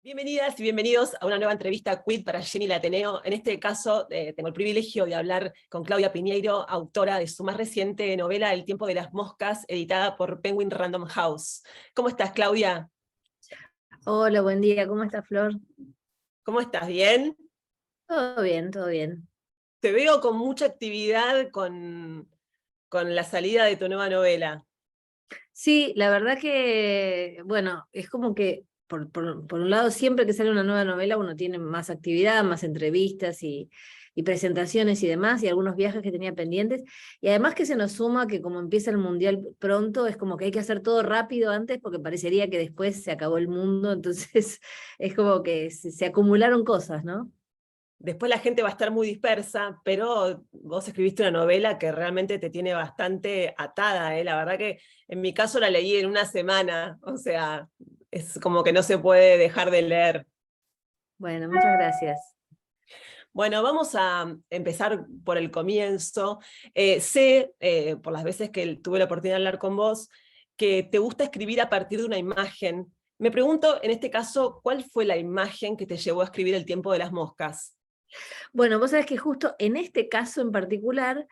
Bienvenidas y bienvenidos a una nueva entrevista Quid para Jenny el Ateneo. En este caso tengo el privilegio de hablar con Claudia Piñeiro, autora de su más reciente novela El tiempo de las moscas, editada por Penguin Random House. ¿Cómo estás, Claudia? Hola, buen día, ¿cómo está Flor? ¿Cómo estás? ¿Bien? Todo bien, todo bien. Te veo con mucha actividad con la salida de tu nueva novela. Sí, la verdad que, bueno, es como que por un lado, siempre que sale una nueva novela uno tiene más actividad, más entrevistas y presentaciones y demás, y algunos viajes que tenía pendientes, y además que se nos suma que como empieza el Mundial pronto, es como que hay que hacer todo rápido antes porque parecería que después se acabó el mundo, entonces es como que se acumularon cosas, ¿no? Después la gente va a estar muy dispersa, pero vos escribiste una novela que realmente te tiene bastante atada, ¿eh? La verdad que en mi caso la leí en una semana, o sea, es como que no se puede dejar de leer. Bueno, muchas gracias. Bueno, vamos a empezar por el comienzo. Sé, por las veces que tuve la oportunidad de hablar con vos, que te gusta escribir a partir de una imagen. Me pregunto, en este caso, ¿cuál fue la imagen que te llevó a escribir El tiempo de las moscas? Bueno, vos sabés que justo en este caso en particular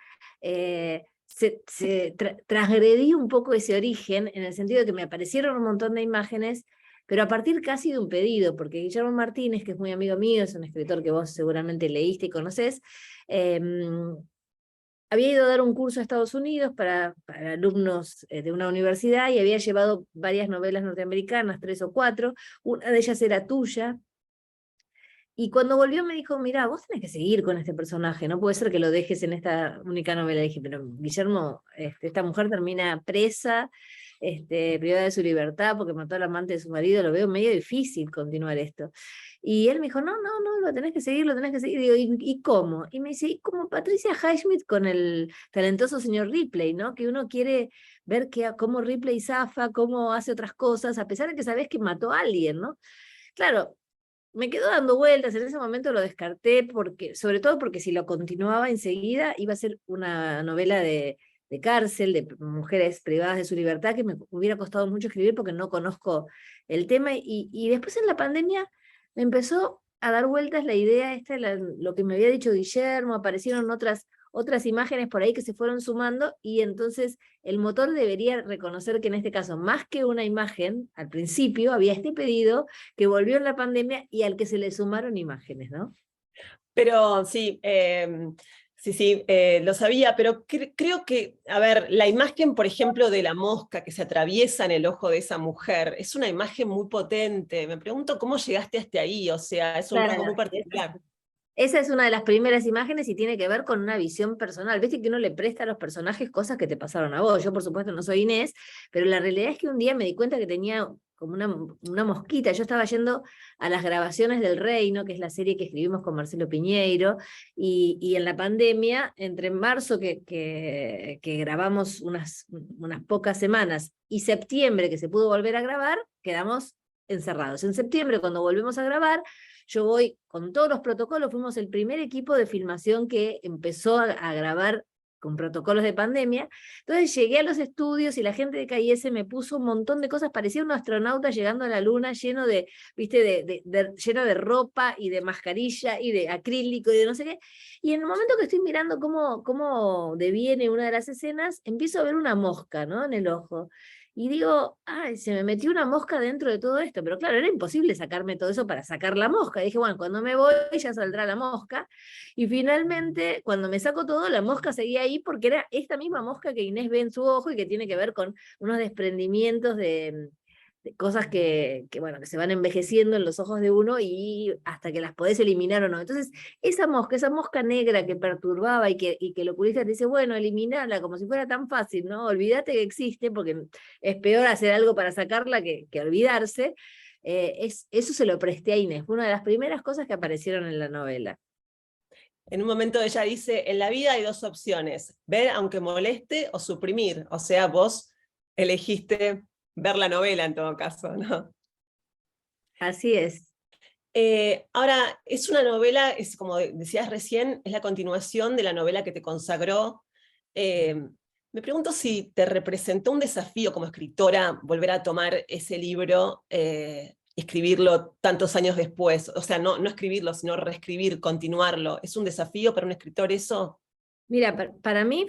transgredí un poco ese origen, en el sentido de que me aparecieron un montón de imágenes, pero a partir casi de un pedido, porque Guillermo Martínez, que es muy amigo mío, es un escritor que vos seguramente leíste y conocés, había ido a dar un curso a Estados Unidos para alumnos de una universidad y había llevado varias novelas norteamericanas, 3 o 4, una de ellas era tuya. Y cuando volvió me dijo, mira, vos tenés que seguir con este personaje, no puede ser que lo dejes en esta única novela. Le dije, pero Guillermo, esta mujer termina presa, privada de su libertad porque mató al amante de su marido, lo veo medio difícil continuar esto. Y él me dijo, no, lo tenés que seguir, lo tenés que seguir. Y digo, ¿y cómo? Y me dice, y como Patricia Highsmith con el talentoso señor Ripley, ¿no? Que uno quiere ver cómo Ripley zafa, cómo hace otras cosas, a pesar de que sabés que mató a alguien, ¿no? Claro, me quedó dando vueltas, en ese momento lo descarté, porque, sobre todo porque si lo continuaba enseguida iba a ser una novela de cárcel, de mujeres privadas de su libertad, que me hubiera costado mucho escribir porque no conozco el tema, y después en la pandemia me empezó a dar vueltas la idea esta, lo que me había dicho Guillermo, aparecieron otras imágenes por ahí que se fueron sumando, y entonces el motor debería reconocer que en este caso, más que una imagen, al principio había este pedido que volvió en la pandemia y al que se le sumaron imágenes, ¿no? Pero sí, lo sabía, pero creo que, a ver, la imagen, por ejemplo, de la mosca que se atraviesa en el ojo de esa mujer, es una imagen muy potente. Me pregunto cómo llegaste hasta ahí, o sea, es un rasgo muy Claro, particular. esa es una de las primeras imágenes y tiene que ver con una visión personal. Viste que uno le presta a los personajes cosas que te pasaron a vos. Yo, por supuesto, no soy Inés, pero la realidad es que un día me di cuenta que tenía como una mosquita. Yo estaba yendo a las grabaciones del Reino, que es la serie que escribimos con Marcelo Piñeiro, y en la pandemia, entre marzo, que grabamos unas pocas semanas, y septiembre, que se pudo volver a grabar, quedamos encerrados. En septiembre, cuando volvemos a grabar, yo voy con todos los protocolos, fuimos el primer equipo de filmación que empezó a grabar con protocolos de pandemia. Entonces llegué a los estudios y la gente de KIS me puso un montón de cosas, parecía un astronauta llegando a la luna lleno de, viste, lleno de ropa y de mascarilla y de acrílico y de no sé qué. Y en el momento que estoy mirando cómo deviene una de las escenas, empiezo a ver una mosca, ¿no? En el ojo. Y digo, ay, se me metió una mosca dentro de todo esto, pero claro, era imposible sacarme todo eso para sacar la mosca. Y dije, bueno, cuando me voy ya saldrá la mosca. Y finalmente, cuando me saco todo, la mosca seguía ahí porque era esta misma mosca que Inés ve en su ojo y que tiene que ver con unos desprendimientos de cosas bueno, que se van envejeciendo en los ojos de uno y hasta que las podés eliminar o no. Entonces, esa mosca negra que perturbaba y que el oculista te dice, bueno, eliminarla como si fuera tan fácil, ¿no? Olvídate que existe porque es peor hacer algo para sacarla que olvidarse. Eso se lo presté a Inés, fue una de las primeras cosas que aparecieron en la novela. En un momento ella dice, en la vida hay dos opciones, ver aunque moleste o suprimir. O sea, vos elegiste ver la novela en todo caso, ¿no? Así es. Ahora, es una novela, es como decías recién, es la continuación de la novela que te consagró. Eh, Me pregunto si te representó un desafío como escritora volver a tomar ese libro escribirlo tantos años después? O sea, no escribirlo, sino reescribir, continuarlo. ¿Es un desafío para un escritor eso? Mira, para mí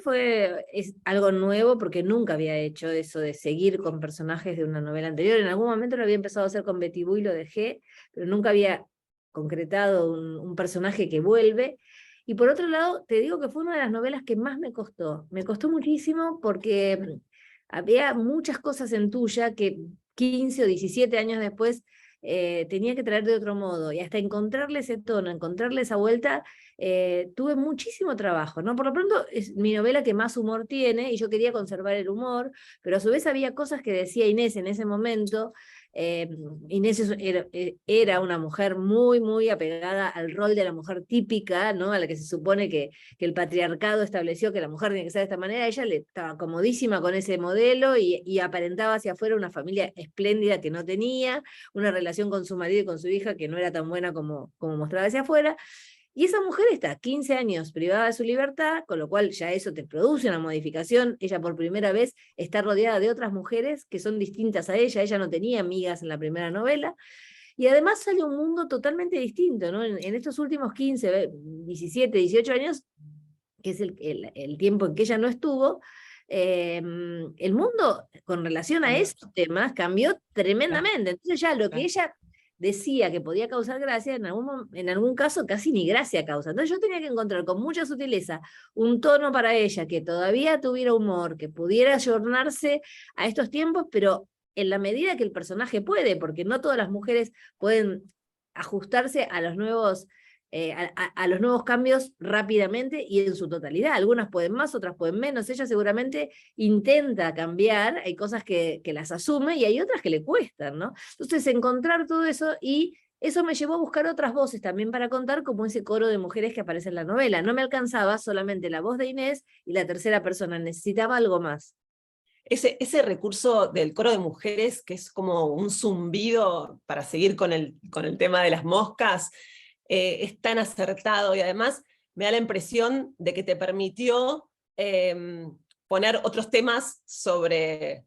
es algo nuevo porque nunca había hecho eso de seguir con personajes de una novela anterior. En algún momento lo había empezado a hacer con Betty Boo y lo dejé, pero nunca había concretado un personaje que vuelve. Y por otro lado, te digo que fue una de las novelas que más me costó. Me costó muchísimo porque había muchas cosas en Tuya que 15 o 17 años después tenía que traer de otro modo. Y hasta encontrarle ese tono, encontrarle esa vuelta, tuve muchísimo trabajo, ¿no? Por lo pronto es mi novela que más humor tiene y yo quería conservar el humor, pero a su vez había cosas que decía Inés en ese momento. eh, Inés era una mujer muy, muy apegada al rol de la mujer típica, ¿no? A la que se supone que el patriarcado estableció que la mujer tiene que ser de esta manera. Ella le estaba comodísima con ese modelo y aparentaba hacia afuera una familia espléndida que no tenía, una relación con su marido y con su hija que no era tan buena como mostraba hacia afuera. Y esa mujer está 15 años privada de su libertad, con lo cual ya eso te produce una modificación. Ella por primera vez está rodeada de otras mujeres que son distintas a ella no tenía amigas en la primera novela, y además sale un mundo totalmente distinto, ¿no? En estos últimos 15, 17, 18 años, que es el tiempo en que ella no estuvo, el mundo con relación a esos temas cambió tremendamente. Entonces ya lo que ella decía que podía causar gracia, en algún caso casi ni gracia causa. Entonces yo tenía que encontrar con mucha sutileza un tono para ella que todavía tuviera humor, que pudiera ayornarse a estos tiempos, pero en la medida que el personaje puede, porque no todas las mujeres pueden ajustarse a los nuevos a los nuevos cambios rápidamente y en su totalidad. Algunas pueden más, otras pueden menos. Ella seguramente intenta cambiar, hay cosas que las asume y hay otras que le cuestan, ¿no? Entonces, encontrar todo eso, y eso me llevó a buscar otras voces también para contar, como ese coro de mujeres que aparece en la novela. No me alcanzaba solamente la voz de Inés y la tercera persona, necesitaba algo más. Ese recurso del coro de mujeres, que es como un zumbido para seguir con el tema de las moscas, es tan acertado, y además me da la impresión de que te permitió poner otros temas sobre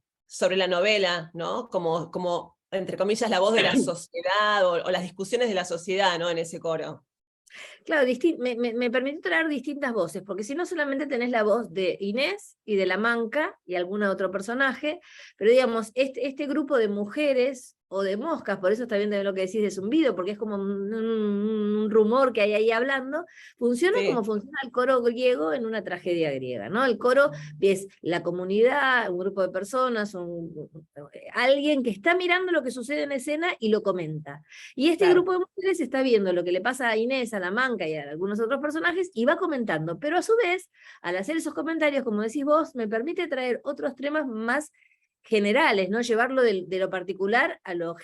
la novela, ¿no? Como, entre comillas, la voz de la sociedad o las discusiones de la sociedad, ¿no? En ese coro. Claro, me permitió traer distintas voces, porque si no solamente tenés la voz de Inés y de la Manca y algún otro personaje, pero digamos, este grupo de mujeres o de moscas, por eso está bien también lo que decís de zumbido, porque es como un rumor que hay ahí hablando, funciona como Sí. funciona el coro griego en una tragedia griega, ¿no? El coro es la comunidad, un grupo de personas, alguien que está mirando lo que sucede en escena y lo comenta. Y este Claro. grupo de mujeres está viendo lo que le pasa a Inés, a la Manca y a algunos otros personajes y va comentando, pero a su vez, al hacer esos comentarios, como decís vos, me permite traer otros temas más generales, ¿no? Llevarlo de lo particular a lo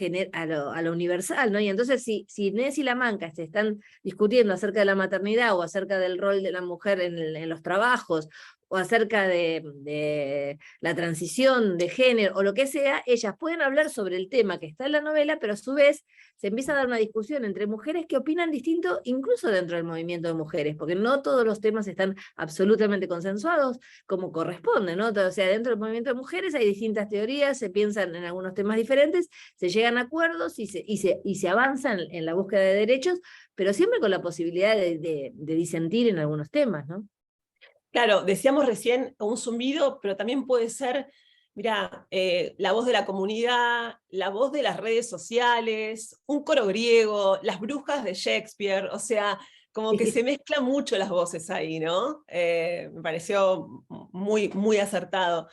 universal, ¿no? Y entonces si Inés y la Manca se están discutiendo acerca de la maternidad o acerca del rol de la mujer en los trabajos o acerca de la transición de género o lo que sea, ellas pueden hablar sobre el tema que está en la novela, pero a su vez se empieza a dar una discusión entre mujeres que opinan distinto, incluso dentro del movimiento de mujeres, porque no todos los temas están absolutamente consensuados como corresponde, ¿no? O sea, dentro del movimiento de mujeres hay distintas teorías, se piensan en algunos temas diferentes, se llegan a acuerdos y se avanza en la búsqueda de derechos, pero siempre con la posibilidad de disentir en algunos temas, ¿no? Claro, decíamos recién un zumbido, pero también puede ser, mira, la voz de la comunidad, la voz de las redes sociales, un coro griego, las brujas de Shakespeare, o sea, como que se mezclan mucho las voces ahí, ¿no? Me pareció muy, muy acertado.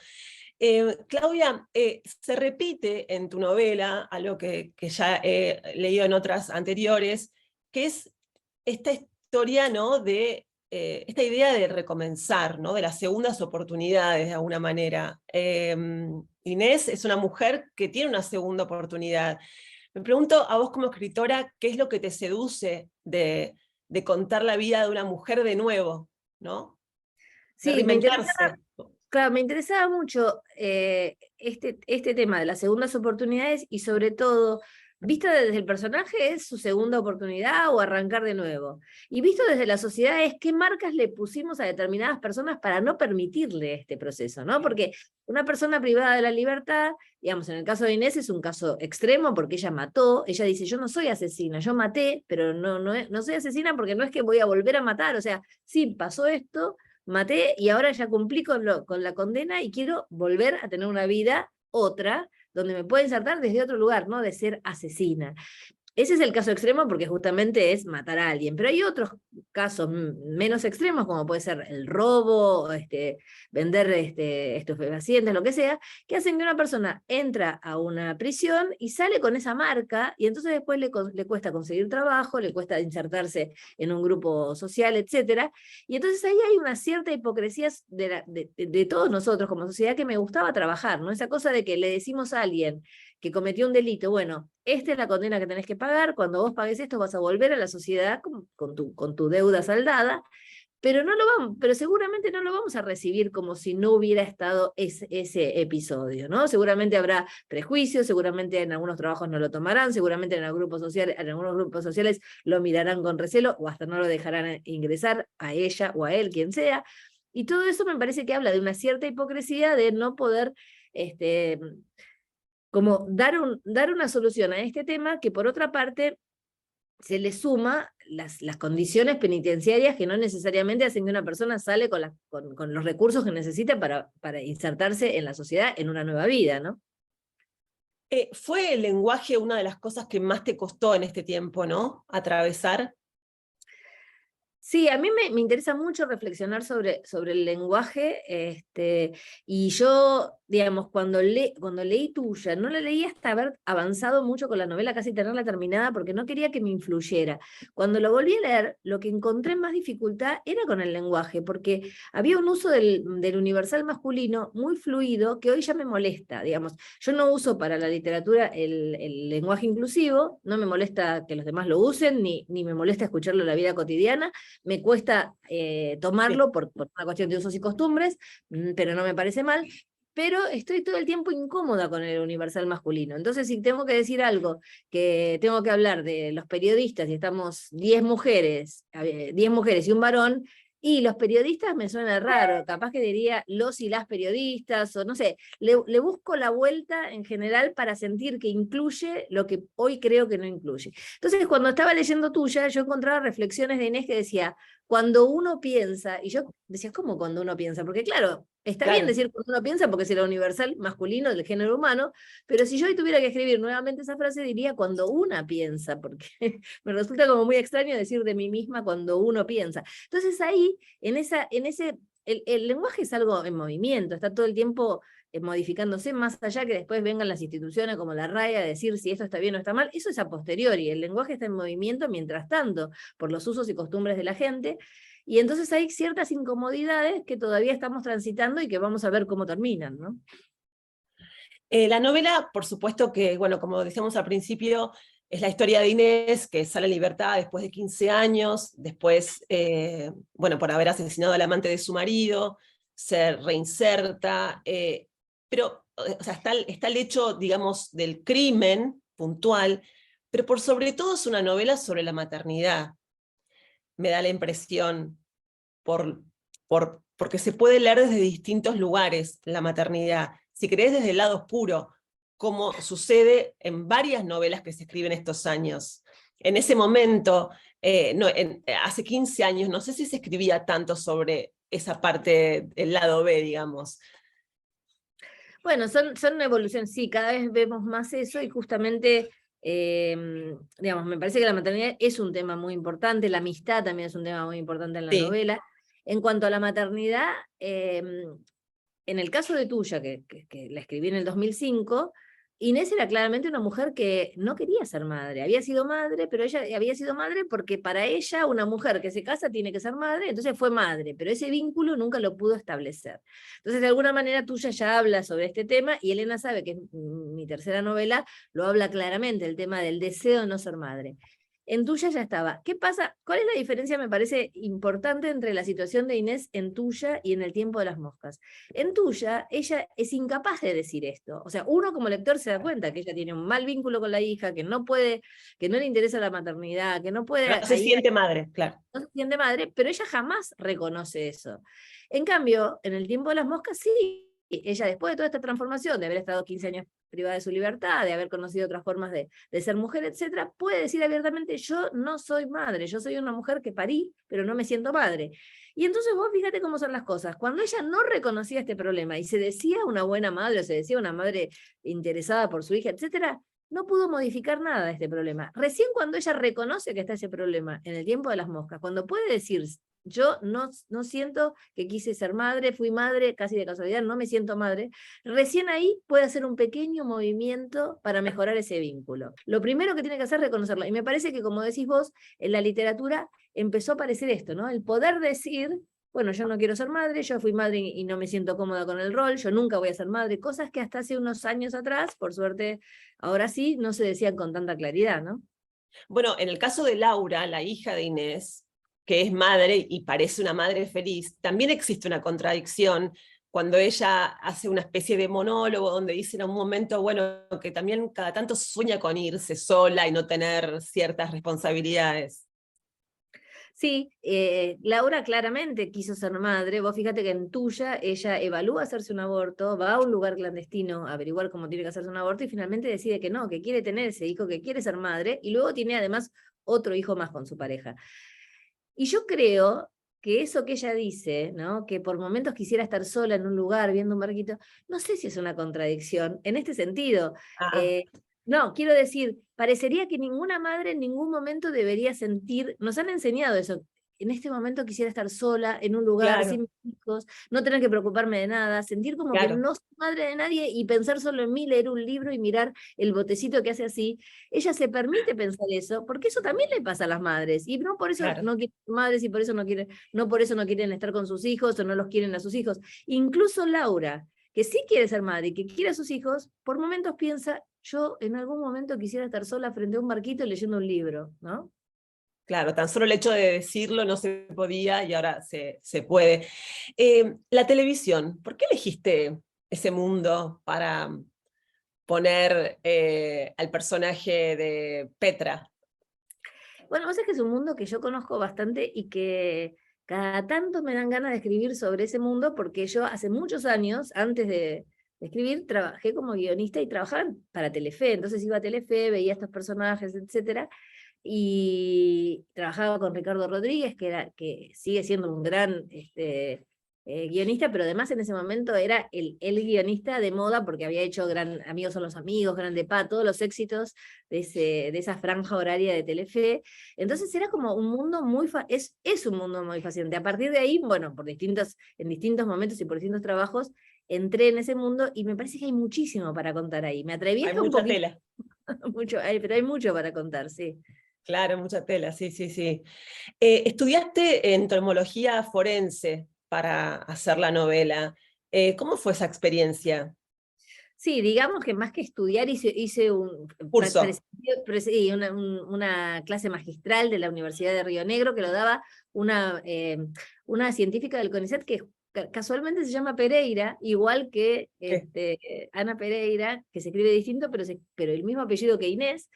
Claudia, se repite en tu novela algo que ya he leído en otras anteriores, que es esta historia, ¿no? De esta idea de recomenzar, ¿no? De las segundas oportunidades, de alguna manera. Inés es una mujer que tiene una segunda oportunidad. Me pregunto a vos como escritora, ¿qué es lo que te seduce de contar la vida de una mujer de nuevo, ¿no? De Sí, reinventarse. claro, me interesaba mucho este tema de las segundas oportunidades y sobre todo visto desde el personaje es su segunda oportunidad o arrancar de nuevo. Y visto desde la sociedad es qué marcas le pusimos a determinadas personas para no permitirle este proceso, ¿no? Porque una persona privada de la libertad, digamos, en el caso de Inés es un caso extremo porque ella mató, ella dice, yo no soy asesina, yo maté, pero no soy asesina porque no es que voy a volver a matar, o sea, sí, pasó esto, maté y ahora ya cumplí con la condena y quiero volver a tener una vida otra, donde me puede insertar desde otro lugar, no de ser asesina. Ese es el caso extremo porque justamente es matar a alguien, pero hay otros casos menos extremos, como puede ser el robo, vender estupefacientes, lo que sea, que hacen que una persona entra a una prisión y sale con esa marca, y entonces después le cuesta conseguir trabajo, le cuesta insertarse en un grupo social, etcétera, y entonces ahí hay una cierta hipocresía de todos nosotros como sociedad que me gustaba trabajar, ¿no? Esa cosa de que le decimos a alguien que cometió un delito, bueno, esta es la condena que tenés que pagar, cuando vos pagues esto vas a volver a la sociedad con tu deuda saldada, pero seguramente no lo vamos a recibir como si no hubiera estado ese episodio, ¿no? Seguramente habrá prejuicios, seguramente en algunos trabajos no lo tomarán, seguramente en algunos grupos sociales lo mirarán con recelo o hasta no lo dejarán ingresar a ella o a él, quien sea, y todo eso me parece que habla de una cierta hipocresía de no poder como dar una solución a este tema que por otra parte se le suma las condiciones penitenciarias que no necesariamente hacen que una persona sale con los recursos que necesita para insertarse en la sociedad en una nueva vida, ¿no? ¿Fue el lenguaje una de las cosas que más te costó en este tiempo, ¿no? Atravesar. Sí, a mí me interesa mucho reflexionar sobre el lenguaje, y yo, digamos, cuando leí Tuya, no la leí hasta haber avanzado mucho con la novela, casi tenerla terminada, porque no quería que me influyera. Cuando lo volví a leer, lo que encontré más dificultad era con el lenguaje, porque había un uso del universal masculino muy fluido que hoy ya me molesta, digamos. Yo no uso para la literatura el lenguaje inclusivo, no me molesta que los demás lo usen, ni me molesta escucharlo en la vida cotidiana, me cuesta tomarlo por una cuestión de usos y costumbres, pero no me parece mal, pero estoy todo el tiempo incómoda con el universal masculino. Entonces, si tengo que decir algo, que tengo que hablar de los periodistas y estamos 10 mujeres, 10 mujeres y un varón, y los periodistas me suena raro, capaz que diría los y las periodistas, o no sé, le busco la vuelta en general para sentir que incluye lo que hoy creo que no incluye. Entonces, cuando estaba leyendo Tuya, yo encontraba reflexiones de Inés que decía, cuando uno piensa, y yo decía, ¿cómo cuando uno piensa? Porque claro, está bien Claro. decir cuando uno piensa porque es el universal masculino del género humano, pero si yo hoy tuviera que escribir nuevamente esa frase, diría cuando una piensa, porque me resulta como muy extraño decir de mí misma cuando uno piensa. Entonces ahí, el lenguaje es algo en movimiento, está todo el tiempo modificándose, más allá que después vengan las instituciones como la RAE a decir si esto está bien o está mal, eso es a posteriori, el lenguaje está en movimiento mientras tanto, por los usos y costumbres de la gente, y entonces hay ciertas incomodidades que todavía estamos transitando y que vamos a ver cómo terminan, ¿no? La novela, por supuesto que, bueno, como decíamos al principio, es la historia de Inés, que sale en libertad después de 15 años, después, bueno, por haber asesinado al amante de su marido, se reinserta, pero, o sea, está el hecho, digamos, del crimen puntual, pero por sobre todo es una novela sobre la maternidad, me da la impresión, porque se puede leer desde distintos lugares la maternidad, si querés desde el lado oscuro, como sucede en varias novelas que se escriben estos años. En ese momento, hace 15 años, no sé si se escribía tanto sobre esa parte del lado B, digamos. Bueno, son una evolución, sí, cada vez vemos más eso y justamente, digamos, me parece que la maternidad es un tema muy importante, la amistad también es un tema muy importante en la Sí. novela. En cuanto a la maternidad, en el caso de Tuya, que la escribí en el 2005, Inés era claramente una mujer que no quería ser madre. Había sido madre, pero ella había sido madre porque para ella una mujer que se casa tiene que ser madre, entonces fue madre, pero ese vínculo nunca lo pudo establecer. Entonces, de alguna manera, Tuya ya habla sobre este tema y Elena sabe que es mi tercera novela, lo habla claramente, el tema del deseo de no ser madre. En tuya ya estaba. ¿Qué pasa? ¿Cuál es la diferencia, me parece importante, entre la situación de Inés en tuya y en El tiempo de las moscas? En tuya, ella es incapaz de decir esto. O sea, uno como lector se da cuenta que ella tiene un mal vínculo con la hija, que no puede, que no le interesa la maternidad, que no puede No se siente madre, claro. no se siente madre, pero ella jamás reconoce eso. En cambio, en El tiempo de las moscas, sí, ella después de toda esta transformación, de haber estado 15 años privada de su libertad, de haber conocido otras formas de ser mujer, etcétera, puede decir abiertamente, yo no soy madre, yo soy una mujer que parí, pero no me siento madre. Y entonces vos fíjate cómo son las cosas. Cuando ella no reconocía este problema y se decía una buena madre, o se decía una madre interesada por su hija, etcétera, no pudo modificar nada de este problema. Recién cuando ella reconoce que está ese problema, en El tiempo de las moscas, cuando puede decir, yo no siento que quise ser madre, fui madre casi de casualidad, no me siento madre, recién ahí puede hacer un pequeño movimiento para mejorar ese vínculo. Lo primero que tiene que hacer es reconocerlo. Y me parece que, como decís vos, en la literatura empezó a aparecer esto, ¿no? El poder decir, bueno, yo no quiero ser madre, yo fui madre y no me siento cómoda con el rol, yo nunca voy a ser madre, cosas que hasta hace unos años atrás, por suerte, ahora sí, no se decían con tanta claridad, ¿no? Bueno, en el caso de Laura, la hija de Inés, que es madre y parece una madre feliz, también existe una contradicción cuando ella hace una especie de monólogo donde dice en un momento, bueno, que también cada tanto sueña con irse sola y no tener ciertas responsabilidades. Sí, Laura claramente quiso ser madre. Vos fíjate que en tuya ella evalúa hacerse un aborto, va a un lugar clandestino a averiguar cómo tiene que hacerse un aborto y finalmente decide que no, que quiere tener ese hijo, que quiere ser madre y luego tiene además otro hijo más con su pareja. Y yo creo que eso que ella dice, ¿no? Que por momentos quisiera estar sola en un lugar viendo un barquito, no sé si es una contradicción en este sentido. Ah, Eh, no, quiero decir, parecería que ninguna madre en ningún momento debería sentir, nos han enseñado eso, en este momento quisiera estar sola en un lugar claro, sin hijos, no tener que preocuparme de nada, sentir como que claro, no soy madre de nadie y pensar solo en mí, leer un libro y mirar el botecito que hace así. Ella se permite pensar eso, porque eso también le pasa a las madres, y no por eso claro. no quieren ser madres y por eso no quieren, no por eso no quieren estar con sus hijos o no los quieren a sus hijos. Incluso Laura, que sí quiere ser madre y que quiere a sus hijos, por momentos piensa, yo en algún momento quisiera estar sola frente a un barquito leyendo un libro, ¿no? Claro, tan solo el hecho de decirlo no se podía y ahora se puede. La televisión, ¿por qué elegiste ese mundo para poner al personaje de Petra? Bueno, vos sabés que es un mundo que yo conozco bastante y que cada tanto me dan ganas de escribir sobre ese mundo porque yo hace muchos años, antes de escribir, trabajé como guionista y trabajaba para Telefe, entonces iba a Telefe, veía estos personajes, etcétera, y trabajaba con Ricardo Rodríguez, que sigue siendo un gran guionista, pero además en ese momento era el guionista de moda porque había hecho Amigos son los amigos, Grande Pa, todos los éxitos de esa franja horaria de Telefe. Entonces era como un mundo es un mundo muy fascinante. A partir de ahí, bueno, en distintos momentos y por distintos trabajos, entré en ese mundo y me parece que hay muchísimo para contar ahí. Me atreví Hay hasta un mucha poquito, tela, pero hay mucho para contar, sí. claro, mucha tela, sí, sí, sí. Estudiaste entomología forense para hacer la novela. ¿Cómo fue esa experiencia? Sí, digamos que más que estudiar hice Curso. sí, una clase magistral de la Universidad de Río Negro que lo daba una científica del CONICET que casualmente se llama Pereira, igual que ¿Qué? Ana Pereira, que se escribe distinto, pero el mismo apellido que Inés.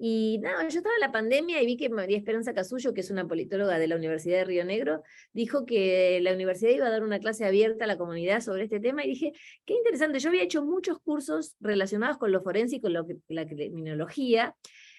Y nada, yo estaba en la pandemia y vi que María Esperanza Casullo, que es una politóloga de la Universidad de Río Negro, dijo que la universidad iba a dar una clase abierta a la comunidad sobre este tema y dije, qué interesante, yo había hecho muchos cursos relacionados con lo forense y con la criminología,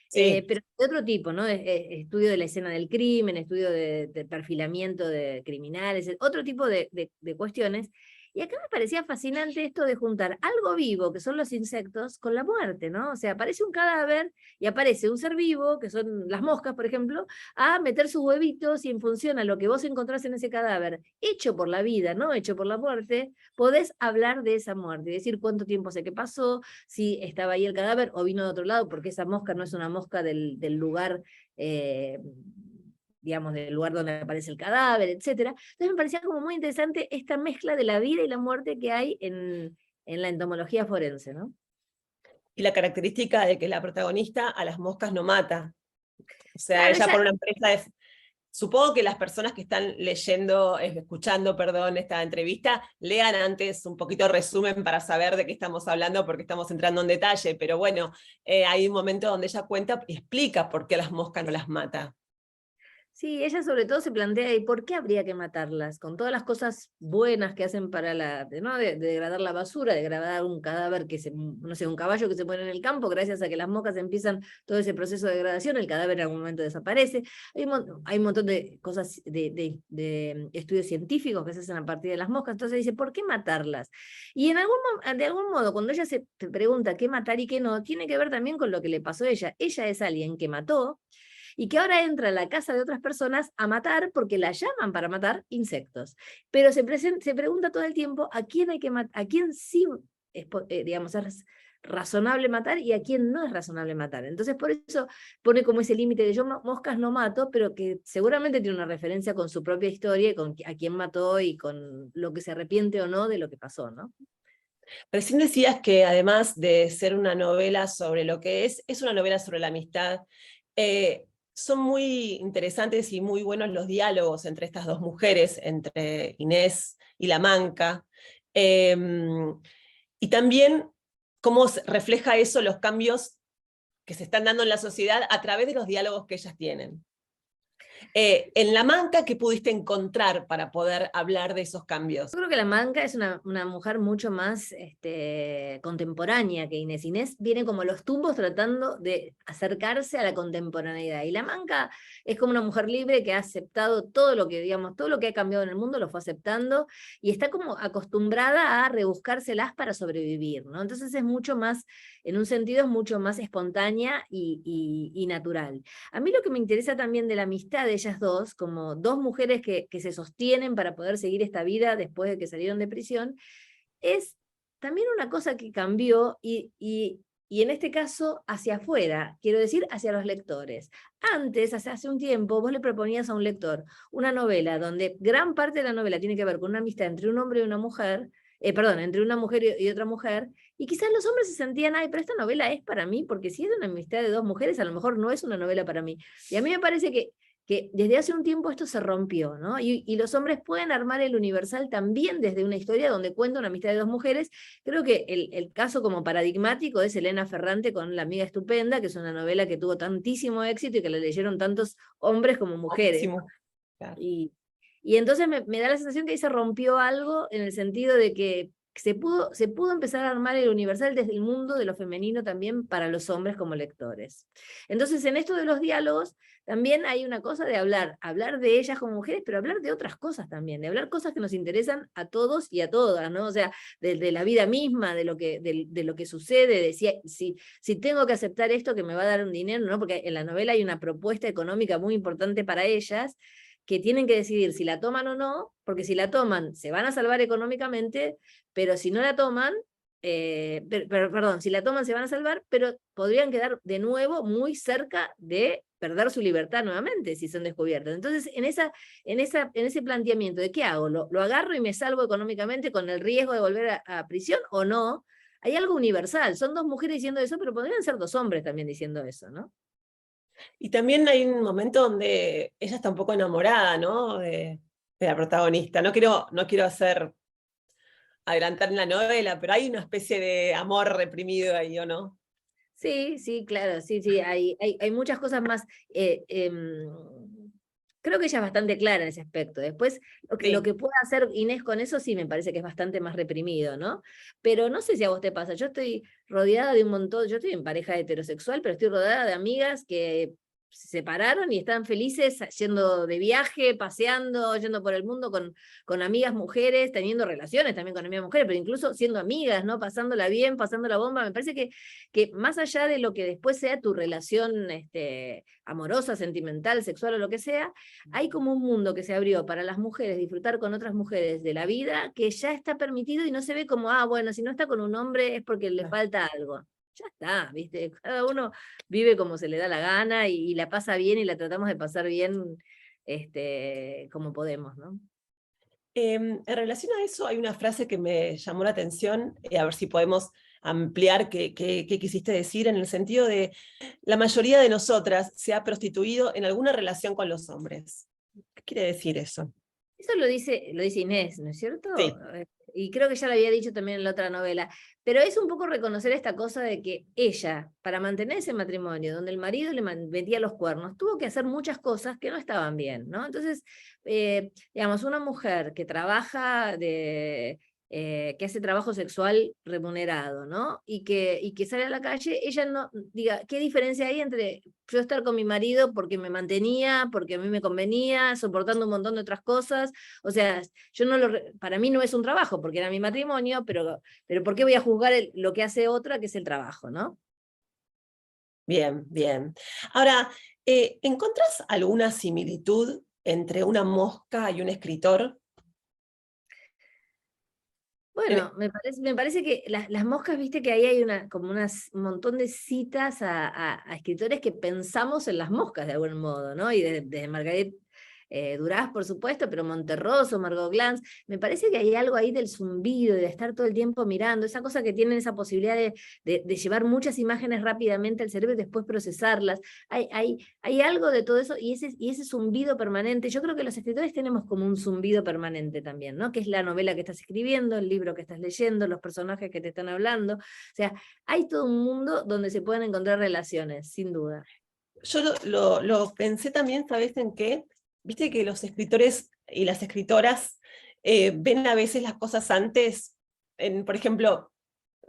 Sí. pero de otro tipo, ¿no? Estudio de la escena del crimen, estudio de perfilamiento de criminales, otro tipo de cuestiones. Y acá me parecía fascinante esto de juntar algo vivo, que son los insectos, con la muerte, ¿no? O sea, aparece un cadáver y aparece un ser vivo, que son las moscas, por ejemplo, a meter sus huevitos y en función a lo que vos encontrás en ese cadáver, hecho por la vida, no hecho por la muerte, podés hablar de esa muerte, y decir cuánto tiempo sé que pasó, si estaba ahí el cadáver o vino de otro lado, porque esa mosca no es una mosca del lugar, eh, digamos, del lugar donde aparece el cadáver, etcétera. Entonces me parecía como muy interesante esta mezcla de la vida y la muerte que hay en la entomología forense, ¿no? Y la característica de que la protagonista a las moscas no mata, O sea, Claro, ella ella, por una empresa de... Supongo que las personas que están leyendo, escuchando, perdón, esta entrevista, lean antes un poquito resumen para saber de qué estamos hablando, porque estamos entrando en detalle, pero bueno, hay un momento donde ella cuenta y explica por qué las moscas no las mata. sí, ella sobre todo se plantea, ¿y por qué habría que matarlas? Con todas las cosas buenas que hacen para ¿no? De degradar la basura, degradar un cadáver no sé, un caballo que se pone en el campo, gracias a que las moscas empiezan todo ese proceso de degradación, el cadáver en algún momento desaparece. Hay un montón de cosas, de estudios científicos que se hacen a partir de las moscas. Entonces dice, ¿por qué matarlas? Y de algún modo, cuando ella se pregunta qué matar y qué no, tiene que ver también con lo que le pasó a ella. Ella es alguien que mató y que ahora entra a la casa de otras personas a matar porque la llaman para matar insectos. Pero se pregunta todo el tiempo a quién hay que a quién sí digamos, es razonable matar y a quién no es razonable matar. Entonces, por eso pone como ese límite de yo moscas no mato, pero que seguramente tiene una referencia con su propia historia y con a quién mató y con lo que se arrepiente o no de lo que pasó, ¿no? Recién decías que además de ser una novela sobre lo que es una novela sobre la amistad. Son muy interesantes y muy buenos los diálogos entre estas dos mujeres, entre Inés y La Manca. Eh, y también cómo refleja eso los cambios que se están dando en la sociedad a través de los diálogos que ellas tienen. En La Manca, ¿qué pudiste encontrar para poder hablar de esos cambios? Yo creo que la Manca es una mujer mucho más contemporánea que Inés. Inés viene como los tumbos tratando de acercarse a la contemporaneidad. Y la Manca es como una mujer libre que ha aceptado todo lo que, digamos, todo lo que ha cambiado en el mundo lo fue aceptando y está como acostumbrada a rebuscárselas para sobrevivir, ¿no? Entonces es mucho más, en un sentido es mucho más espontánea y natural. A mí lo que me interesa también de la amistad de ellas dos, como dos mujeres que se sostienen para poder seguir esta vida después de que salieron de prisión, es también una cosa que cambió y en este caso hacia afuera, quiero decir hacia los lectores. Antes, hace un tiempo, vos le proponías a un lector una novela donde gran parte de la novela tiene que ver con una amistad entre un hombre y una mujer, perdón, entre una mujer y otra mujer, y quizás los hombres se sentían, ay, pero esta novela es para mí, porque si es una amistad de dos mujeres, a lo mejor no es una novela para mí. Y a mí me parece que desde hace un tiempo esto se rompió, ¿no? Y los hombres pueden armar el universal también desde una historia donde cuenta una amistad de dos mujeres. Creo que el caso como paradigmático es Elena Ferrante con La amiga estupenda, que es una novela que tuvo tantísimo éxito y que la leyeron tantos hombres como mujeres. Buenísimo. Claro. Y entonces me da la sensación que ahí se rompió algo en el sentido de que se pudo empezar a armar el universal desde el mundo de lo femenino también para los hombres como lectores. Entonces, en esto de los diálogos, también hay una cosa de hablar de ellas como mujeres, pero hablar de otras cosas también, de hablar cosas que nos interesan a todos y a todas, ¿no? O sea, de la vida misma, de lo que sucede, de si tengo que aceptar esto que me va a dar un dinero, ¿no? Porque en la novela hay una propuesta económica muy importante para ellas, que tienen que decidir si la toman o no, porque si la toman se van a salvar económicamente, pero si no la toman, perdón, si la toman se van a salvar, pero podrían quedar de nuevo muy cerca de perder su libertad nuevamente si son descubiertas. Entonces, en ese planteamiento de qué hago, ¿lo agarro y me salvo económicamente con el riesgo de volver a prisión o no? Hay algo universal, son dos mujeres diciendo eso, pero podrían ser dos hombres también diciendo eso, ¿no? Y también hay un momento donde ella está un poco enamorada, ¿no? De la protagonista. No quiero adelantar en la novela, pero hay una especie de amor reprimido ahí, ¿o no? Sí, sí, claro, sí, sí, hay muchas cosas más. Creo que ella es bastante clara en ese aspecto. Después, lo Sí. que pueda hacer Inés con eso sí me parece que es bastante más reprimido, ¿no? Pero no sé si a vos te pasa, yo estoy rodeada de un montón, yo estoy en pareja heterosexual, pero estoy rodeada de amigas que se separaron y están felices yendo de viaje, paseando, yendo por el mundo con amigas mujeres, teniendo relaciones también con amigas mujeres, pero incluso siendo amigas, ¿no? Pasándola bien, pasando la bomba. Me parece que más allá de lo que después sea tu relación amorosa, sentimental, sexual o lo que sea, hay como un mundo que se abrió para las mujeres disfrutar con otras mujeres de la vida que ya está permitido y no se ve como, bueno, si no está con un hombre es porque le falta algo. Ya está, ¿viste? Cada uno vive como se le da la gana y la pasa bien y la tratamos de pasar bien como podemos, ¿no? En relación a eso hay una frase que me llamó la atención, a ver si podemos ampliar qué quisiste decir, en el sentido de la mayoría de nosotras se ha prostituido en alguna relación con los hombres. ¿Qué quiere decir eso? Eso lo dice Inés, ¿no es cierto? Sí. Y creo que ya lo había dicho también en la otra novela, pero es un poco reconocer esta cosa de que ella, para mantener ese matrimonio, donde el marido le metía los cuernos, tuvo que hacer muchas cosas que no estaban bien, ¿no? Entonces, digamos, una mujer que trabaja que hace trabajo sexual remunerado, ¿no? Y que sale a la calle, ella no, diga, ¿qué diferencia hay entre yo estar con mi marido porque me mantenía, porque a mí me convenía, soportando un montón de otras cosas? O sea, yo no para mí no es un trabajo, porque era mi matrimonio, pero ¿por qué voy a juzgar lo que hace otra, que es el trabajo, ¿no? Bien, bien. Ahora, ¿encontrás alguna similitud entre una mosca y un escritor? Bueno, me parece que las moscas, viste que ahí hay como un montón de citas a escritores que pensamos en las moscas de algún modo, ¿no? Y desde Margaret Duras, por supuesto, pero Monterroso, Margot Glantz, me parece que hay algo ahí del zumbido, de estar todo el tiempo mirando, esa cosa que tienen esa posibilidad de llevar muchas imágenes rápidamente al cerebro y después procesarlas. Hay algo de todo eso y ese zumbido permanente. Yo creo que los escritores tenemos como un zumbido permanente también, ¿no? Que es la novela que estás escribiendo, el libro que estás leyendo, los personajes que te están hablando. O sea, hay todo un mundo donde se pueden encontrar relaciones, sin duda. Yo lo pensé también, ¿sabes en qué? Viste que los escritores y las escritoras ven a veces las cosas antes, por ejemplo,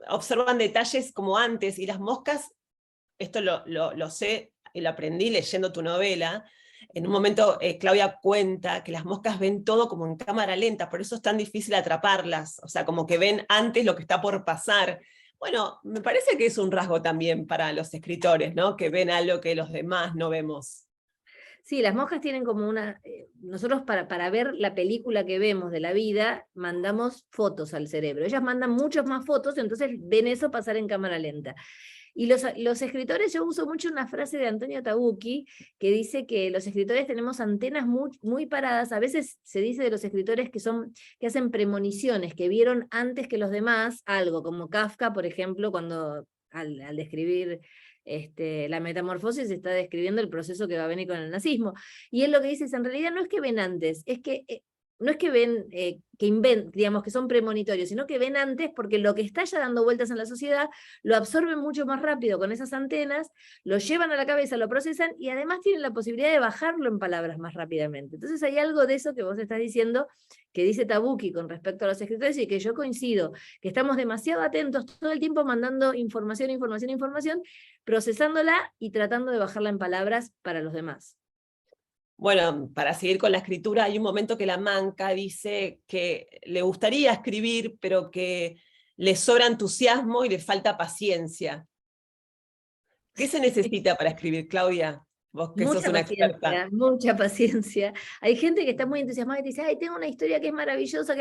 observan detalles como antes, y las moscas, esto lo sé y lo aprendí leyendo tu novela. En un momento Claudia cuenta que las moscas ven todo como en cámara lenta, por eso es tan difícil atraparlas, o sea, como que ven antes lo que está por pasar. Bueno, me parece que es un rasgo también para los escritores, ¿no? Que ven algo que los demás no vemos. Sí, las moscas tienen como nosotros para ver la película que vemos de la vida, mandamos fotos al cerebro. Ellas mandan muchas más fotos, entonces ven eso pasar en cámara lenta. Y los escritores, yo uso mucho una frase de Antonio Tabucchi, que dice que los escritores tenemos antenas muy paradas. A veces se dice de los escritores que hacen premoniciones, que vieron antes que los demás algo, como Kafka, por ejemplo, cuando al describir la metamorfosis está describiendo el proceso que va a venir con el nazismo. Y él lo que dice es, en realidad no es que ven antes, es que no es que ven, digamos, que son premonitorios, sino que ven antes porque lo que está ya dando vueltas en la sociedad lo absorben mucho más rápido con esas antenas, lo llevan a la cabeza, lo procesan y además tienen la posibilidad de bajarlo en palabras más rápidamente. Entonces hay algo de eso que vos estás diciendo, que dice Tabucchi con respecto a los escritores y que yo coincido, que estamos demasiado atentos todo el tiempo mandando información, información, información, procesándola y tratando de bajarla en palabras para los demás. Bueno, para seguir con la escritura, hay un momento que la Manca dice que le gustaría escribir, pero que le sobra entusiasmo y le falta paciencia. ¿Qué se necesita para escribir, Claudia? Vos que sos una experta. Mucha paciencia. Hay gente que está muy entusiasmada y te dice, ay, tengo una historia que es maravillosa,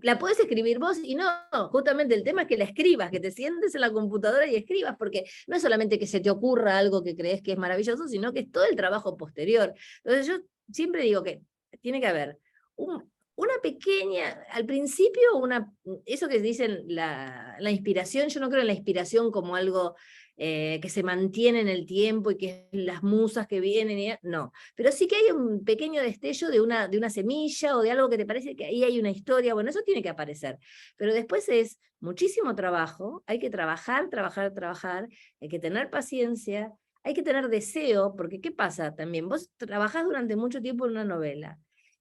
la podés escribir vos, y no, justamente el tema es que la escribas, que te sientes en la computadora y escribas, porque no es solamente que se te ocurra algo que crees que es maravilloso, sino que es todo el trabajo posterior. Entonces yo siempre digo que tiene que haber una pequeña, al principio, eso que dicen la inspiración, yo no creo en la inspiración como algo que se mantiene en el tiempo y que es las musas que vienen, no, pero sí que hay un pequeño destello de una semilla o de algo que te parece que ahí hay una historia, bueno, eso tiene que aparecer, pero después es muchísimo trabajo, hay que trabajar, trabajar, trabajar, hay que tener paciencia, hay que tener deseo, porque ¿qué pasa también? Vos trabajás durante mucho tiempo en una novela,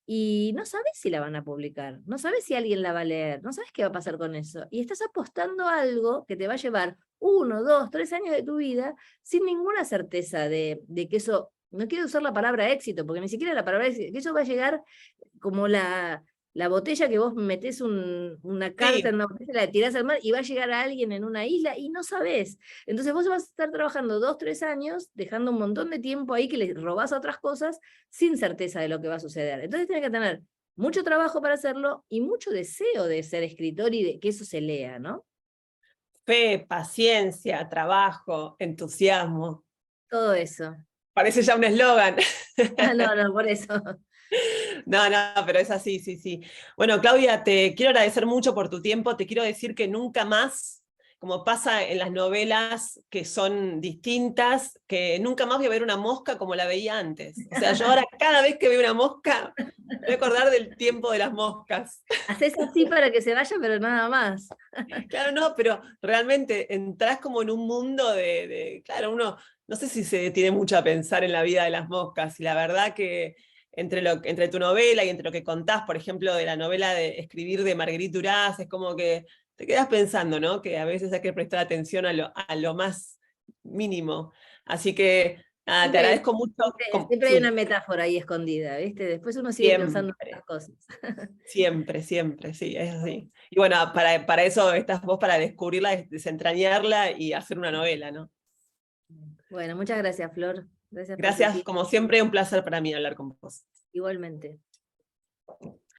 y no sabes si la van a publicar, no sabes si alguien la va a leer, no sabes qué va a pasar con eso, y estás apostando a algo que te va a llevar 1, 2, 3 años de tu vida sin ninguna certeza de que eso, no quiero usar la palabra éxito, porque ni siquiera la palabra éxito, que eso va a llegar como la botella que vos metés una carta Sí. en una botella, la tirás al mar y va a llegar a alguien en una isla y no sabés. Entonces vos vas a estar trabajando 2, 3 años, dejando un montón de tiempo ahí que le robás a otras cosas sin certeza de lo que va a suceder. Entonces tenés que tener mucho trabajo para hacerlo y mucho deseo de ser escritor y de que eso se lea, ¿no? Fe, paciencia, trabajo, entusiasmo. Todo eso. Parece ya un eslogan. Ah, no, no, por eso. No, no, pero es así, sí, sí. Bueno, Claudia, te quiero agradecer mucho por tu tiempo. Te quiero decir que nunca más como pasa en las novelas que son distintas, que nunca más voy a ver una mosca como la veía antes. O sea, yo ahora cada vez que veo una mosca, me voy a acordar del tiempo de las moscas. Haces así para que se vaya, pero nada más. Claro, no, pero realmente entras como en un mundo claro, uno no sé si se detiene mucho a pensar en la vida de las moscas, y la verdad que entre tu novela y entre lo que contás, por ejemplo, de la novela de escribir de Marguerite Duras, es como que te quedas pensando, ¿no? Que a veces hay que prestar atención a lo más mínimo. Así que, nada, te Siempre, agradezco mucho. siempre hay una Sí, metáfora ahí escondida, ¿viste? Después uno sigue pensando en siempre. otras cosas. Siempre, siempre, sí, es así. Y bueno, para eso estás vos, para descubrirla, desentrañarla y hacer una novela, ¿no? Bueno, muchas gracias, Flor. Gracias por tu Gracias, tiempo. como siempre, un placer para mí hablar con vos. Igualmente.